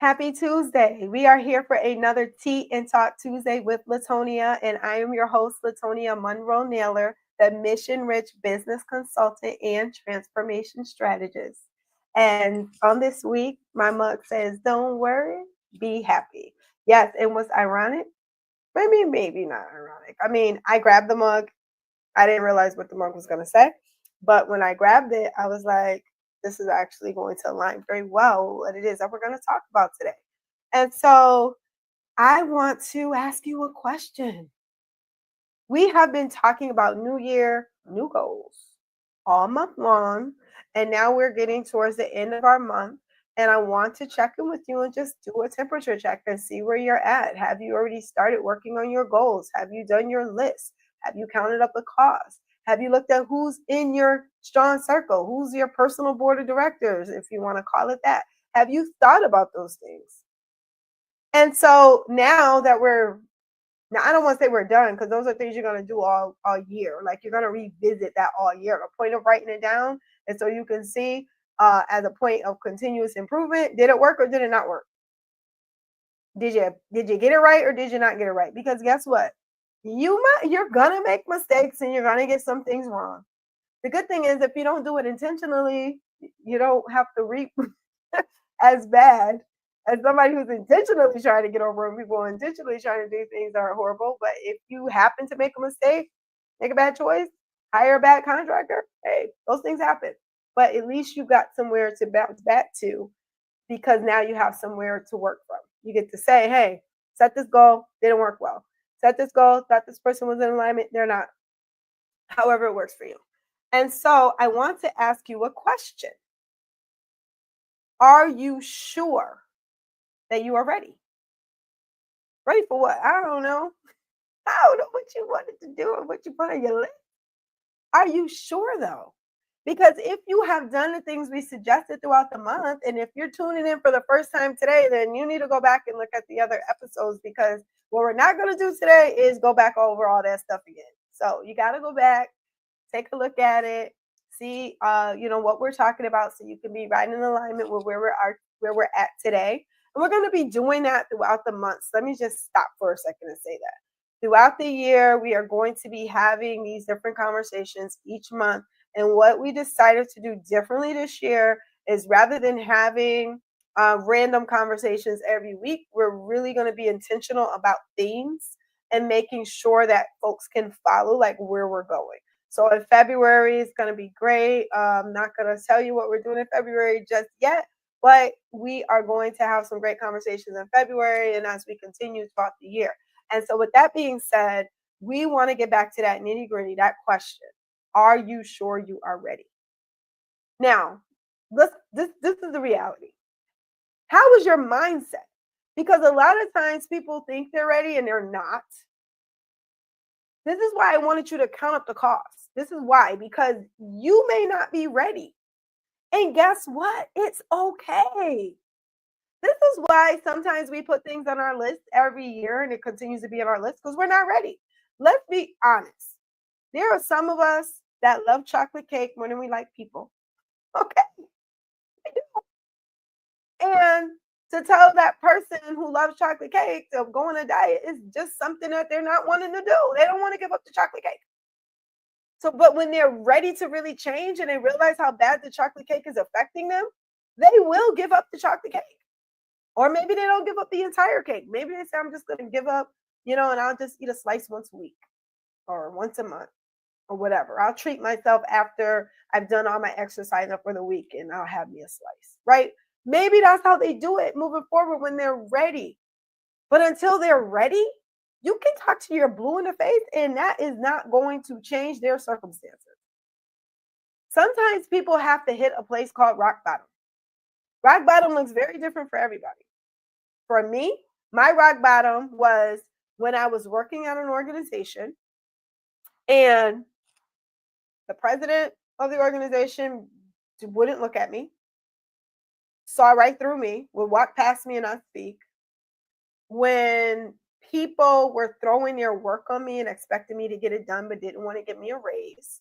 Happy Tuesday. We are here for another Tea and Talk Tuesday with LaTonia, and I am your host, LaTonia Monroe Naylor, the mission rich business consultant and transformation strategist. And on this week, my mug says, "Don't worry, be happy." Yes, and what's ironic? Maybe not ironic. I mean, I grabbed the mug. I didn't realize what the mug was going to say. But when I grabbed it, I was like, this is actually going to align very well with what it is that we're going to talk about today. And so I want to ask you a question. We have been talking about New Year, new goals all month long. And now we're getting towards the end of our month. And I want to check in with you and just do a temperature check and see where you're at. Have you already started working on your goals? Have you done your list? Have you counted up the cost? Have you looked at who's in your strong circle? Who's your personal board of directors, if you want to call it that? Have you thought about those things? And so now I don't want to say we're done because those are things you're going to do all year. Like you're going to revisit that all year. The point of writing it down is so you can see as a point of continuous improvement. Did it work or did it not work? Did you get it right or did you not get it right? Because guess what? You're gonna make mistakes and you're gonna get some things wrong. The good thing is if you don't do it intentionally, you don't have to reap as bad as somebody who's intentionally trying to get over and people intentionally trying to do things that are horrible. But if you happen to make a mistake, make a bad choice, hire a bad contractor, hey, those things happen. But at least you got somewhere to bounce back to because now you have somewhere to work from. You get to say, hey, set this goal, didn't work well. Set this goal, thought this person was in alignment, they're not. However it works for you. And so I want to ask you a question. Are you sure that you are ready? Ready for what? I don't know. I don't know what you wanted to do or what you put on your list. Are you sure though? Because if you have done the things we suggested throughout the month, and if you're tuning in for the first time today, then you need to go back and look at the other episodes because what we're not going to do today is go back over all that stuff again. So you got to go back, take a look at it, see, what we're talking about, so you can be right in alignment with where we're at today. And we're going to be doing that throughout the months. Let me just stop for a second and say that. Throughout the year, we are going to be having these different conversations each month. And what we decided to do differently this year is rather than having random conversations every week, we're really going to be intentional about themes and making sure that folks can follow like where we're going. So in February, it's going to be great. I'm not going to tell you what we're doing in February just yet, but we are going to have some great conversations in February and as we continue throughout the year. And so with that being said, we want to get back to that nitty gritty, that question. Are you sure you are ready? Now, this is the reality. How is your mindset? Because a lot of times people think they're ready and they're not. This is why I wanted you to count up the costs. This is why, because you may not be ready. And guess what? It's okay. This is why sometimes we put things on our list every year and it continues to be on our list because we're not ready. Let's be honest. There are some of us that love chocolate cake more than we like people. Okay. And to tell that person who loves chocolate cake to go on a diet is just something that they're not wanting to do. They don't want to give up the chocolate cake. So, but when they're ready to really change and they realize how bad the chocolate cake is affecting them, they will give up the chocolate cake. Or maybe they don't give up the entire cake. Maybe they say, I'm just going to give up, and I'll just eat a slice once a week or once a month or whatever. I'll treat myself after I've done all my exercise up for the week and I'll have me a slice, right? Maybe that's how they do it moving forward when they're ready. But until they're ready, you can talk to your blue in the face and that is not going to change their circumstances. Sometimes people have to hit a place called rock bottom. Rock bottom looks very different for everybody. For me, my rock bottom was when I was working at an organization and the president of the organization wouldn't look at me, saw right through me, would walk past me and not speak. When people were throwing their work on me and expecting me to get it done but didn't want to give me a raise.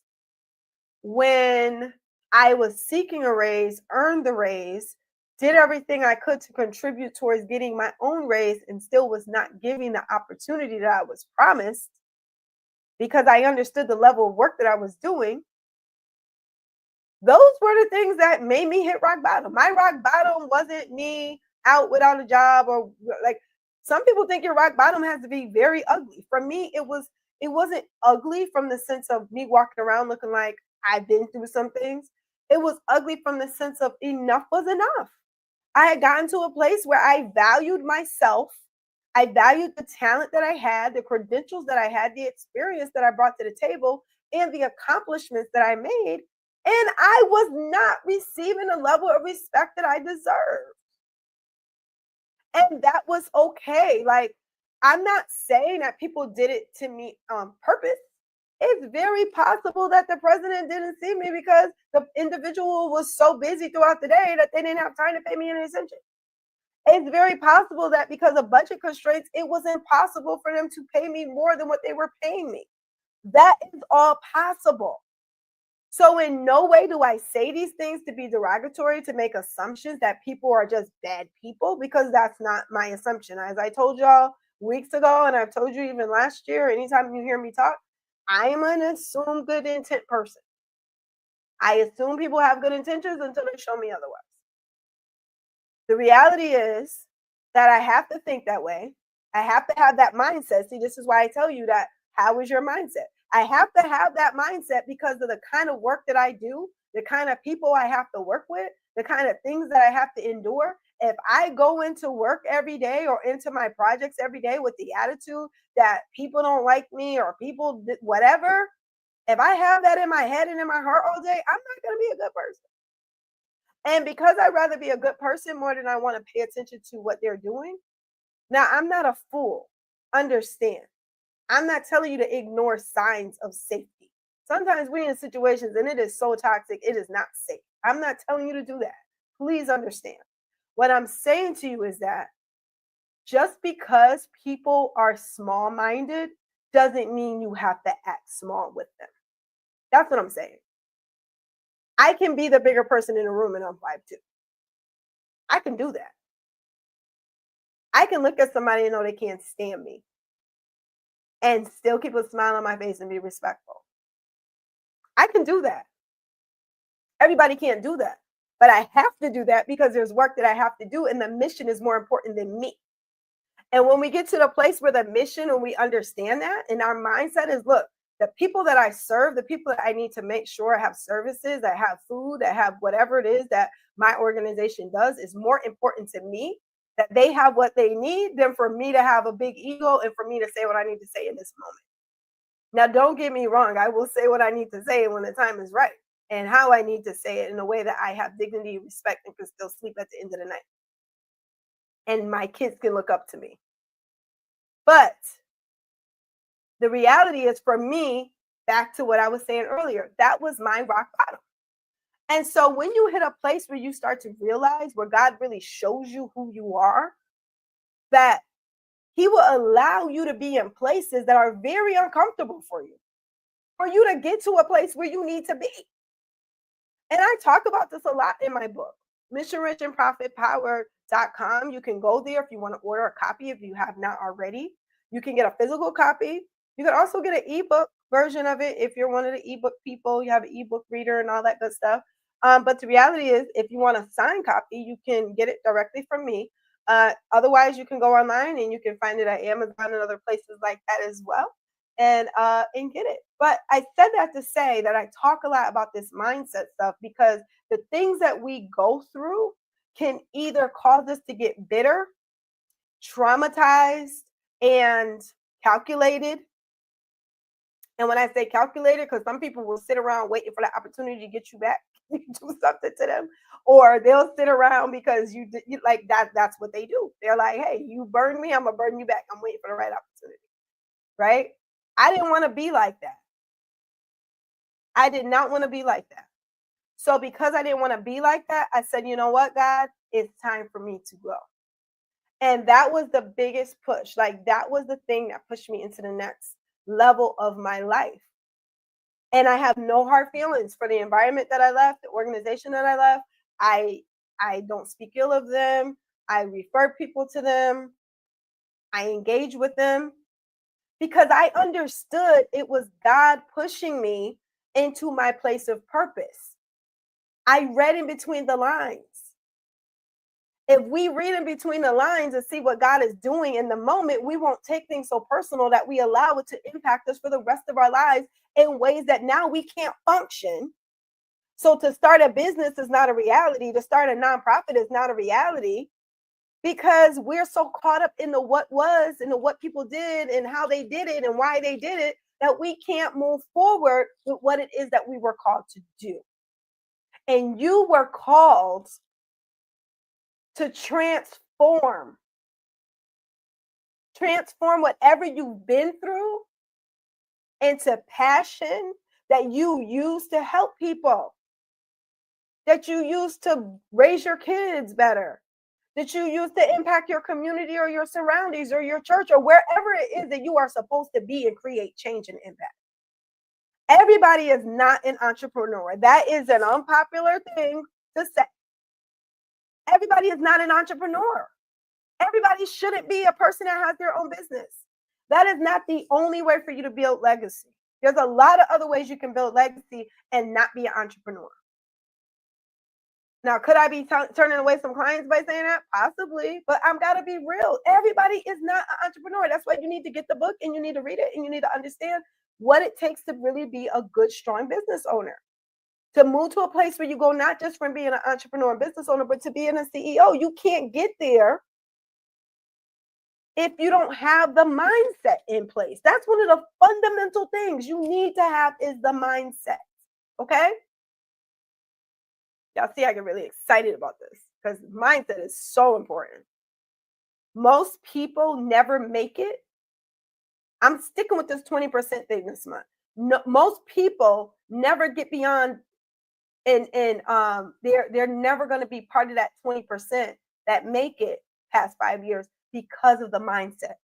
When I was seeking a raise, earned the raise, did everything I could to contribute towards getting my own raise and still was not giving the opportunity that I was promised because I understood the level of work that I was doing, those were the things that made me hit rock bottom. My rock bottom wasn't me out without a job or like some people think your rock bottom has to be very ugly. For me, it wasn't ugly from the sense of me walking around looking like I've been through some things. It was ugly from the sense of enough was enough. I had gotten to a place where I valued myself. I valued the talent that I had, the credentials that I had, the experience that I brought to the table, and the accomplishments that I made. And I was not receiving the level of respect that I deserved. And that was okay. Like, I'm not saying that people did it to me on purpose. It's very possible that the president didn't see me because the individual was so busy throughout the day that they didn't have time to pay me any attention. It's very possible that because of budget constraints, it was impossible for them to pay me more than what they were paying me. That is all possible. So, in no way do I say these things to be derogatory, to make assumptions that people are just bad people, because that's not my assumption. As I told y'all weeks ago, and I've told you even last year, anytime you hear me talk, I am an assume good intent person. I assume people have good intentions until they show me otherwise. The reality is that I have to think that way. I have to have that mindset. See, this is why I tell you that how is your mindset? I have to have that mindset because of the kind of work that I do, the kind of people I have to work with, the kind of things that I have to endure. If I go into work every day or into my projects every day with the attitude that people don't like me or people, whatever, if I have that in my head and in my heart all day, I'm not going to be a good person. And because I'd rather be a good person more than I want to pay attention to what they're doing. Now, I'm not a fool. Understand. I'm not telling you to ignore signs of safety. Sometimes we're in situations and it is so toxic, it is not safe. I'm not telling you to do that. Please understand. What I'm saying to you is that just because people are small minded doesn't mean you have to act small with them. That's what I'm saying. I can be the bigger person in the room and I'm 5'2". I can do that. I can look at somebody and know they can't stand me and still keep a smile on my face and be respectful. I can do that. Everybody can't do that. But I have to do that because there's work that I have to do and the mission is more important than me. And when we get to the place where the mission and we understand that and our mindset is, look, the people that I serve, the people that I need to make sure I have services, I have food, I have whatever it is that my organization does is more important to me, that they have what they need than for me to have a big ego and for me to say what I need to say in this moment. Now, don't get me wrong. I will say what I need to say when the time is right and how I need to say it in a way that I have dignity, respect, and can still sleep at the end of the night. And my kids can look up to me. But the reality is for me, back to what I was saying earlier, that was my rock bottom. And so when you hit a place where you start to realize where God really shows you who you are, that he will allow you to be in places that are very uncomfortable for you to get to a place where you need to be. And I talk about this a lot in my book, missionrichandprofitpower.com. You can go there if you want to order a copy if you have not already. You can get a physical copy. You can also get an ebook version of it if you're one of the ebook people, you have an ebook reader and all that good stuff. But the reality is, if you want a signed copy, you can get it directly from me. Otherwise, you can go online and you can find it at Amazon and other places like that as well, and get it. But I said that to say that I talk a lot about this mindset stuff because the things that we go through can either cause us to get bitter, traumatized, and calculated. And when I say calculated, because some people will sit around waiting for the opportunity to get you back, you do something to them, or they'll sit around because you like that. That's what they do. They're like, hey, you burned me, I'm gonna burn you back. I'm waiting for the right opportunity, right? I didn't want to be like that. I did not want to be like that. So because I didn't want to be like that, I said, you know what, God, it's time for me to grow. And that was the biggest push. Like that was the thing that pushed me into the next level of my life. And I have no hard feelings for the environment that I left, the organization that I left. I don't speak ill of them. I refer people to them. I engage with them because I understood it was God pushing me into my place of purpose. I read in between the lines. If we read in between the lines and see what God is doing in the moment, we won't take things so personal that we allow it to impact us for the rest of our lives in ways that now we can't function. So to start a business is not a reality. To start a nonprofit is not a reality because we're so caught up in the what was and the what people did and how they did it and why they did it that we can't move forward with what it is that we were called to do. And you were called to transform whatever you've been through into passion that you use to help people, that you use to raise your kids better, that you use to impact your community or your surroundings or your church or wherever it is that you are supposed to be and create change and impact. Everybody is not an entrepreneur. That is an unpopular thing to say. Everybody is not an entrepreneur. Everybody shouldn't be a person that has their own business. That is not the only way for you to build legacy. There's a lot of other ways you can build legacy and not be an entrepreneur. Now, could I be turning away some clients by saying that? Possibly, but I'm got to be real. Everybody is not an entrepreneur. That's why you need to get the book and you need to read it and you need to understand what it takes to really be a good, strong business owner. To move to a place where you go not just from being an entrepreneur and business owner, but to being a CEO. You can't get there if you don't have the mindset in place. That's one of the fundamental things you need to have is the mindset. Okay? Y'all see, I get really excited about this because mindset is so important. Most people never make it. I'm sticking with this 20% thing this month. No, most people never get beyond and they're never going to be part of that 20% that make it past 5 years because of the mindset.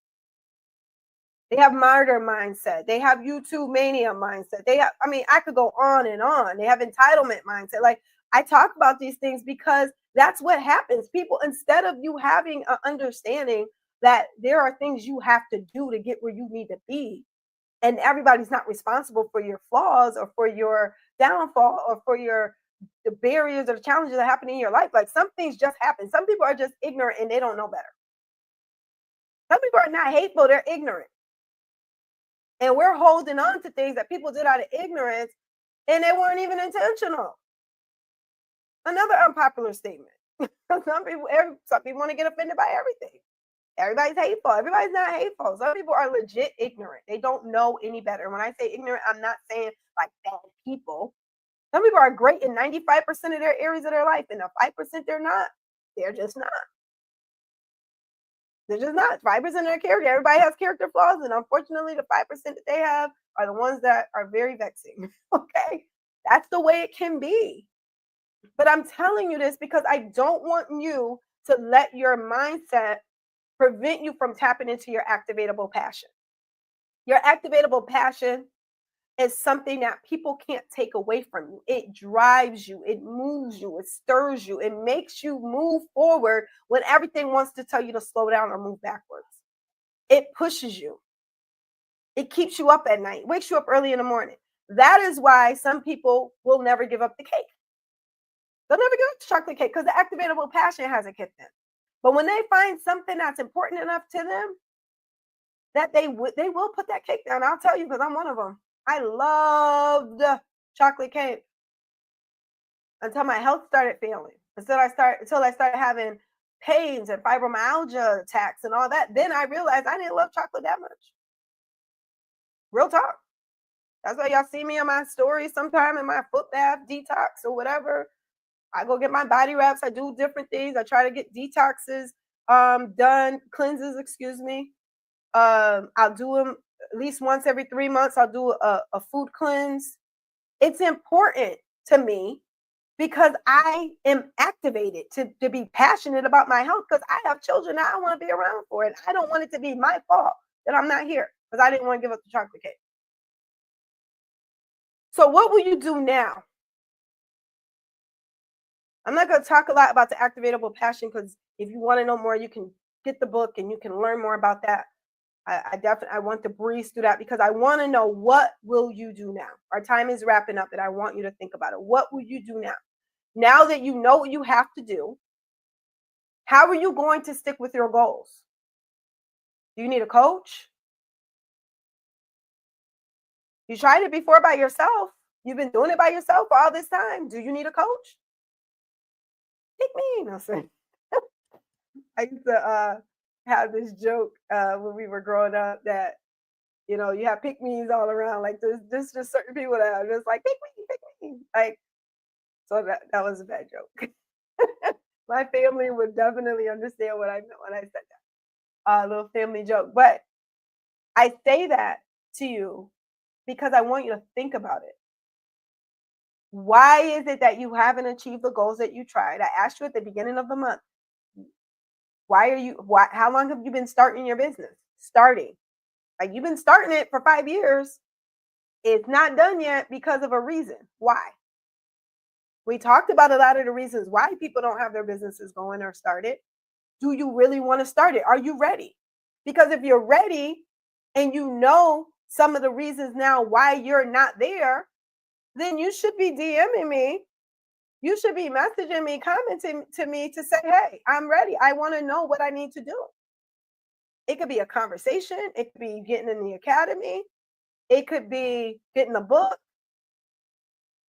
They have martyr mindset. They have YouTube mania mindset. They have, I mean, I could go on and on. They have entitlement mindset. Like I talk about these things because that's what happens. People, instead of you having an understanding that there are things you have to do to get where you need to be, and everybody's not responsible for your flaws or for your downfall or for the barriers or the challenges that happen in your life. Like some things just happen. Some people are just ignorant and they don't know better. Some people are not hateful, they're ignorant. And we're holding on to things that people did out of ignorance and they weren't even intentional. Another unpopular statement. some people want to get offended by everything. Everybody's hateful. Everybody's not hateful. Some people are legit ignorant. They don't know any better. When I say ignorant, I'm not saying like bad people. Some people are great in 95% of their areas of their life, and the 5% they're not. They're just not. They're just not. 5% of their character. Everybody has character flaws, and unfortunately, the 5% that they have are the ones that are very vexing. Okay? That's the way it can be. But I'm telling you this because I don't want you to let your mindset prevent you from tapping into your activatable passion. Your activatable passion is something that people can't take away from you. It drives you, it moves you, it stirs you, it makes you move forward when everything wants to tell you to slow down or move backwards. It pushes you. It keeps you up at night, wakes you up early in the morning. That is why some people will never give up the cake. They'll never give up the chocolate cake because the activatable passion hasn't kicked in. But when they find something that's important enough to them, that they will put that cake down. I'll tell you because I'm one of them. I loved chocolate cake until my health started failing. Until I started having pains and fibromyalgia attacks and all that. Then I realized I didn't love chocolate that much. Real talk. That's why y'all see me on my stories sometime in my foot bath detox or whatever. I go get my body wraps. I do different things. I try to get detoxes done, cleanses, excuse me. I'll do them at least once every 3 months. I'll do a food cleanse. It's important to me because I am activated to be passionate about my health because I have children that I want to be around for. And I don't want it to be my fault that I'm not here because I didn't want to give up the chocolate cake. So what will you do now? I'm not going to talk a lot about the activatable passion because if you want to know more, you can get the book and you can learn more about that. I definitely want to breeze through that because I want to know, what will you do now? Our time is wrapping up and I want you to think about it. What will you do now? Now that you know what you have to do, how are you going to stick with your goals? Do you need a coach? You tried it before by yourself. You've been doing it by yourself for all this time. Do you need a coach? Pick me. No, sir. I used to have this joke when we were growing up that, you have pick me's all around. Like there's just certain people that are just like, pick me. Like, so that was a bad joke. My family would definitely understand what I meant when I said that. Little family joke. But I say that to you because I want you to think about it. Why is it that you haven't achieved the goals that you tried? I asked you at the beginning of the month, how long have you been starting your business? Starting. Like, you've been starting it for 5 years. It's not done yet because of a reason. Why? We talked about a lot of the reasons why people don't have their businesses going or started. Do you really want to start it? Are you ready? Because if you're ready and you know some of the reasons now why you're not there, then you should be DMing me. You should be messaging me, commenting to me to say, hey, I'm ready. I want to know what I need to do. It could be a conversation. It could be getting in the academy. It could be getting a book.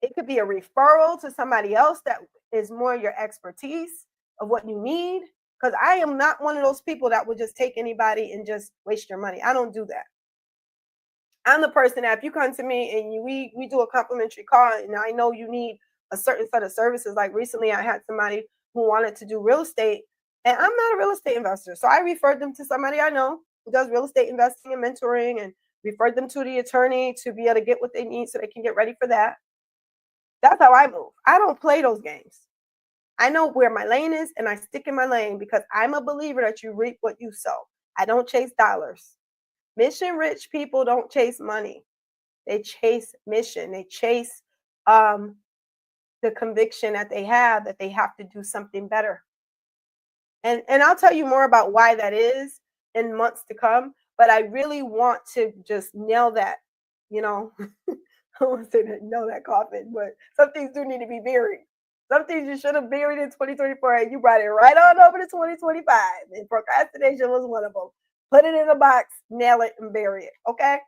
It could be a referral to somebody else that is more your expertise of what you need. Because I am not one of those people that would just take anybody and just waste your money. I don't do that. I'm the person that if you come to me and we do a complimentary call and I know you need a certain set of services, like recently I had somebody who wanted to do real estate and I'm not a real estate investor. So I referred them to somebody I know who does real estate investing and mentoring and referred them to the attorney to be able to get what they need so they can get ready for that. That's how I move. I don't play those games. I know where my lane is and I stick in my lane because I'm a believer that you reap what you sow. I don't chase dollars. Mission rich people don't chase money. They chase mission. They chase the conviction that they have to do something better. And I'll tell you more about why that is in months to come. But I really want to just nail that, you know. I won't say that nail that coffin, but some things do need to be buried. Some things you should have buried in 2024 and you brought it right on over to 2025. And procrastination was one of them. Put it in a box, nail it, and bury it. Okay.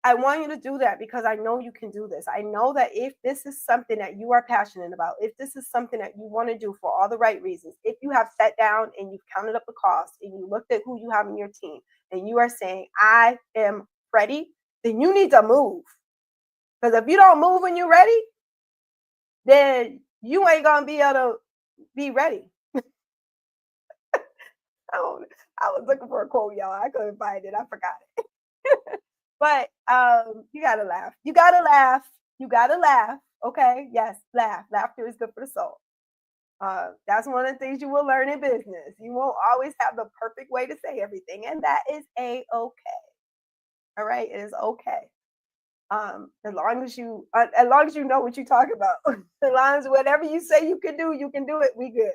I want you to do that because I know you can do this. I know that if this is something that you are passionate about, if this is something that you want to do for all the right reasons, if you have sat down and you've counted up the cost and you looked at who you have in your team and you are saying, I am ready, then you need to move. Because if you don't move when you're ready, then you ain't going to be able to be ready. I was looking for a quote, y'all. I couldn't find it. I forgot it. But you gotta laugh. You gotta laugh. You gotta laugh. Okay. Yes, laugh. Laughter is good for the soul. That's one of the things you will learn in business. You won't always have the perfect way to say everything, and that is okay. All right, it is okay. As long as you know what you talk about, as long as whatever you say you can do it. We good.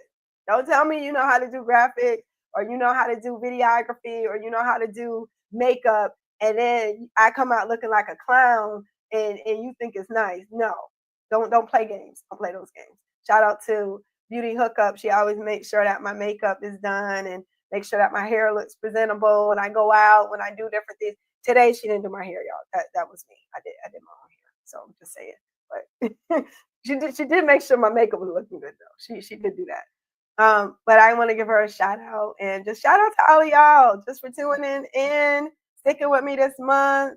Don't tell me you know how to do graphics or you know how to do videography or you know how to do makeup, and then I come out looking like a clown and you think it's nice. No, don't play games. Don't play those games. Shout out to Beauty Hookup. She always makes sure that my makeup is done and make sure that my hair looks presentable when I go out, when I do different things. Today she didn't do my hair, y'all. That was me. I did my own hair. So I'm just saying. But she did make sure my makeup was looking good though. She did do that. But I want to give her a shout out and just shout out to all of y'all just for tuning in, sticking with me this month.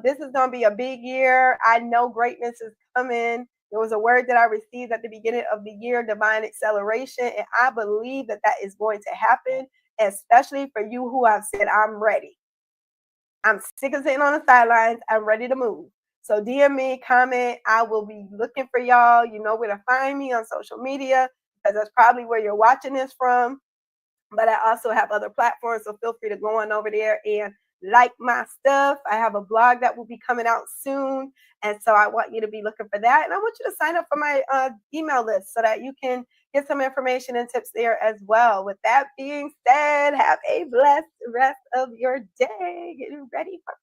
This is gonna be a big year. I know greatness is coming. There was a word that I received at the beginning of the year, divine acceleration, and I believe that is going to happen, especially for you who have said, I'm ready. I'm sick of sitting on the sidelines. I'm ready to move. So DM me, comment. I will be looking for y'all. You know where to find me on social media because that's probably where you're watching this from. But I also have other platforms, so feel free to go on over there and like my stuff. I have a blog that will be coming out soon. And so I want you to be looking for that. And I want you to sign up for my email list so that you can get some information and tips there as well. With that being said, have a blessed rest of your day. Getting ready for